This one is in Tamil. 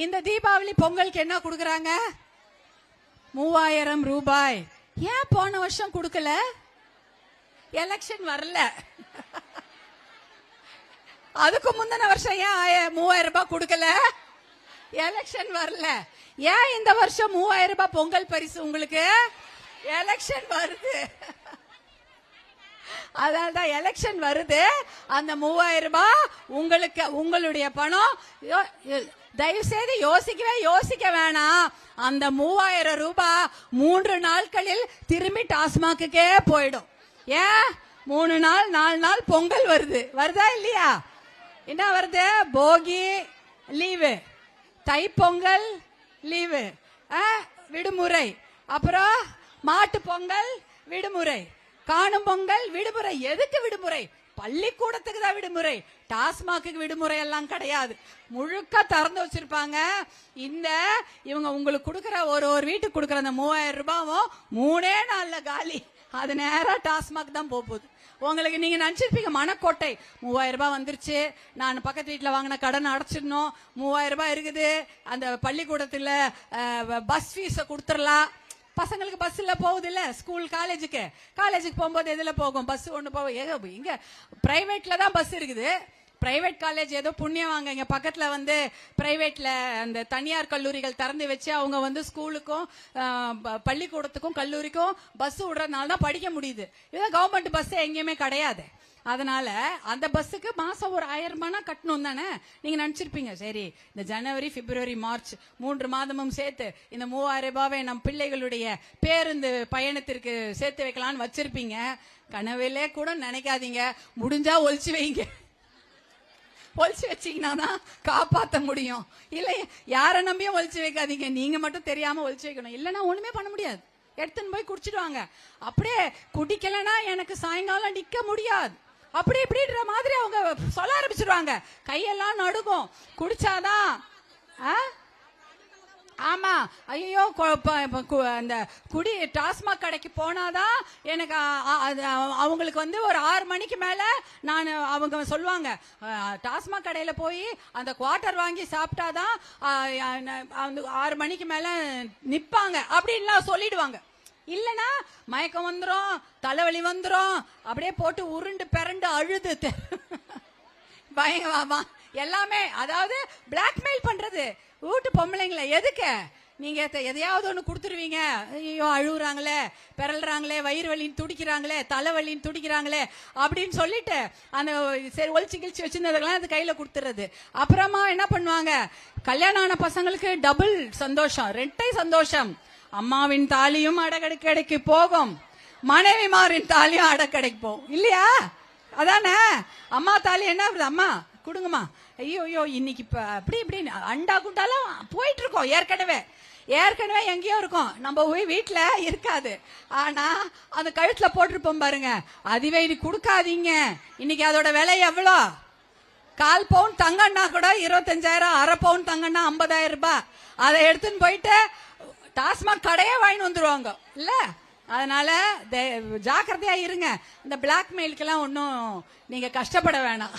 இந்த தீபாவளி பொங்கலுக்கு என்ன கொடுக்கறாங்க? 3000 ரூபாய். ஏன் போன வருஷம் கொடுக்கல? எலெக்ஷன் வரல. அதுக்கு முந்தின வருஷம் ஏன் 3000 ரூபாய் கொடுக்கல? எலெக்ஷன் வரல. ஏன் இந்த வருஷம் 3000 ரூபாய் பொங்கல் பரிசு உங்களுக்கு? எலெக்ஷன் வருது. அதான் எலெக்ஷன் வருது. அந்த 3000 ரூபாய் உங்களுக்கு, உங்களுடைய பணம். தயவு செய்து யோசிக்க வேணாம். அந்த 3000 ரூபாய் 3 நாட்களில் திரும்பி டாஸ்மாகுக்கே போயிடும். ஏன் 3 நாள் 4 நாள் பொங்கல் வருதா இல்லையா? என்ன வருது? போகி லீவு, தைப்பொங்கல் லீவு, விடுமுறை, அப்புறம் மாட்டு பொங்கல் விடுமுறை, காணும் பொங்கல் விடுமுறை. எதுக்கு விடுமுறை? பள்ளிக்கூடத்துக்கு தான் விடுமுறை. டாஸ்மாக்கு விடுமுறை எல்லாம் கிடையாது. முழுக்க திறந்து வச்சிருப்பாங்க. இவங்க உங்களுக்கு கொடுக்கற ஒரு வீட்டுக்கு கொடுக்கற அந்த 3000 ரூபாயும் 3 நாள்ல காலி. அது நேரா டாஸ்மாக் தான் போகுது. உங்களுக்கு நீங்க நினைச்சிருப்பீங்க மனக்கோட்டை, 3000 ரூபாய் வந்துருச்சு, நான் பக்கத்து வீட்டுல வாங்கின கடன் அடைச்சிடணும், 3000 ரூபாய் இருக்குது, அந்த பள்ளிக்கூடத்துல பஸ் ஃபீஸ கொடுத்துடலாம். பசங்களுக்கு பஸ் இல்ல போகுது இல்ல, ஸ்கூல் காலேஜுக்கு போகும்போது எதுல போகும்? பஸ் ஒண்ணு போகும். இங்க பிரைவேட்ல தான் பஸ் இருக்குது. பிரைவேட் காலேஜ் ஏதோ புண்ணியம் வாங்க, இங்க பக்கத்துல பிரைவேட்ல அந்த தனியார் கல்லூரிகள் திறந்து வச்சு அவங்க ஸ்கூலுக்கும் பள்ளிக்கூடத்துக்கும் கல்லூரிக்கும் பஸ் விடுறதுனால தான் படிக்க முடியுது. இதான் கவர்மெண்ட் பஸ் எங்கேயுமே கிடையாது. அதனால அந்த பஸ்ஸுக்கு மாசம் ஒரு 1000 ரூபாய் கட்டணும் தானே. நீங்க நினைச்சிருப்பீங்க, சரி இந்த ஜனவரி பிப்ரவரி மார்ச் 3 மாதமும் சேர்த்து இந்த 3000 ரூபாவை நம் பிள்ளைகளுடைய பேருந்து பயணத்திற்கு சேர்த்து வைக்கலாம்னு வச்சிருப்பீங்க. கனவிலே கூட நினைக்காதீங்க. முடிஞ்சா ஒழிச்சு வைங்க. ஒழிச்சு வச்சீங்கன்னா தான் காப்பாற்ற முடியும். இல்லை யாரை நம்பியும் ஒழிச்சு வைக்காதீங்க. நீங்க மட்டும் தெரியாம ஒழிச்சு வைக்கணும். இல்லைன்னா ஒண்ணுமே பண்ண முடியாது. எடுத்துன்னு போய் குடிச்சிடுவாங்க. அப்படியே குடிக்கலன்னா எனக்கு சாயங்காலம் நிக்க முடியாது, அப்படி இப்படின்ற மாதிரி அவங்க சொல்ல ஆரம்பிச்சிருவாங்க. கையெல்லாம் நடுக்கும். குடிச்சாதான். ஆமா, ஐயோ அந்த குடி டாஸ்மாக் கடைக்கு போனாதான் எனக்கு அவங்களுக்கு ஒரு 6 மணிக்கு மேல நான் அவங்க சொல்லுவாங்க, டாஸ்மாக் கடையில போய் அந்த குவார்டர் வாங்கி சாப்பிட்டாதான் 6 மணிக்கு மேல நிப்பாங்க அப்படின்லாம் சொல்லிடுவாங்க. இல்லனா மயக்கம் வந்துரும், தலைவலி வந்துரும், அப்படியே போட்டு உருண்டு பிறண்டு அழுது பயங்கரமா எல்லாமே. அதாவது பிளாக்மெயில் பண்றது வீட்டு பொம்பளைங்களை. எதுக்கு? நீங்க எதையாவது ஒண்ணு கொடுத்துருவீங்க. ஐயோ அழுகுறாங்களே, பிறல்றாங்களே, வயிறு வலின்னு துடிக்கிறாங்களே, தலைவலின்னு துடிக்கிறாங்களே அப்படின்னு சொல்லிட்டு அந்த சரி ஒளிச்சு கிழிச்சு வச்சிருந்ததெல்லாம் அது கையில கொடுத்துறது. அப்புறமா என்ன பண்ணுவாங்க? கல்யாணம் ஆன பசங்களுக்கு டபுள் சந்தோஷம், 2 சந்தோஷம். அம்மாவின் தாலியும் அடக்கடைக்கு போகும், மனைவிமாரின் தாலியும் அடக்கடைக்கு போகும். இல்லையா? அதானே. அம்மா தாலி என்ன? அம்மா கொடுங்கம்மா. ஐயோ ஐயோ இன்னைக்கு அப்படி இப்படி அண்டா குண்டாலாம் போயிட்டு இருக்கோம். ஏற்கனவே எங்கேயோ இருக்கும், நம்ம போய் வீட்டுல இருக்காது. ஆனா அந்த கழுத்துல போட்டிருப்போம் பாருங்க, அதுவே இது கொடுக்காதீங்க. இன்னைக்கு அதோட விலை எவ்வளோ? 1/4 பவுன் தங்கன்னா கூட 25,000, 1/2 பவுன் தங்கன்னா 50,000 ரூபாய். அதை எடுத்துன்னு போயிட்டு டாஸ்மாக் கடையே வாங்கி வந்துருவாங்க இல்ல. அதனால ஜாக்கிரதையா இருங்க. இந்த பிளாக்மெயிலுக்கெல்லாம் ஒன்னும் நீங்க கஷ்டப்பட வேணாம்.